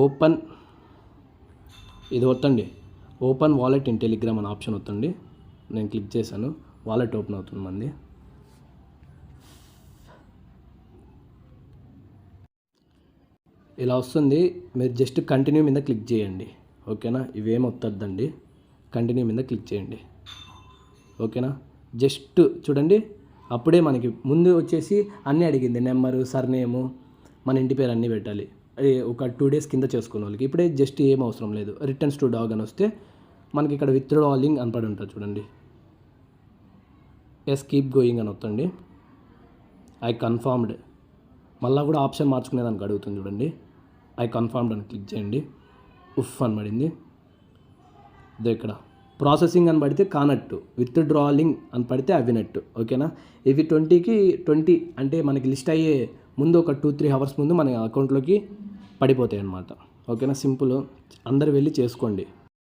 Open ఇది వత్తండి, open wallet in Telegram అనే option వత్తండి. నేను క్లిక్ చేశాను, వాలెట్ ఓపెన్ అవుతుంది మంది. ఇలా వస్తుంది. మీరు జస్ట్ కంటిన్యూ మీద క్లిక్ చేయండి, ఓకేనా. ఇవేం వస్తుందండి, కంటిన్యూ మీద క్లిక్ చేయండి, ఓకేనా. జస్ట్ చూడండి, అప్పుడే మనకి ముందు వచ్చేసి అన్నీ అడిగింది, నెంబరు, సర్నేము, మన ఇంటి పేరు అన్నీ పెట్టాలి. ఒక 2 days కింద చేసుకున్న వాళ్ళకి ఇప్పుడే జస్ట్ ఏం అవసరం లేదు. రిటర్న్స్ టు డాగ్ అని వస్తే మనకి ఇక్కడ విత్డ్రాలింగ్ అని పడి ఉంటుంది చూడండి. ఎస్ కీప్ గోయింగ్ అని వస్తుంది. ఐ కన్ఫర్మ్డ్, మళ్ళీ కూడా ఆప్షన్ మార్చుకునేదానికి అడుగుతుంది చూడండి. ఐ కన్ఫర్మ్డ్ అని క్లిక్ చేయండి. ఉఫ్ అని పడింది. ఇదే ఇక్కడ ప్రాసెసింగ్ అని పడితే కానట్టు, విత్డ్రాలింగ్ అని పడితే అవినట్టు, ఓకేనా. ఇవి 20కి 20 అంటే మనకి లిస్ట్ అయ్యే ముందు ఒక 2-3 hours ముందు మన అకౌంట్లోకి పడిపోతాయి అన్నమాట, ఓకేనా. సింపుల్, అందరు వెళ్ళి చేసుకోండి.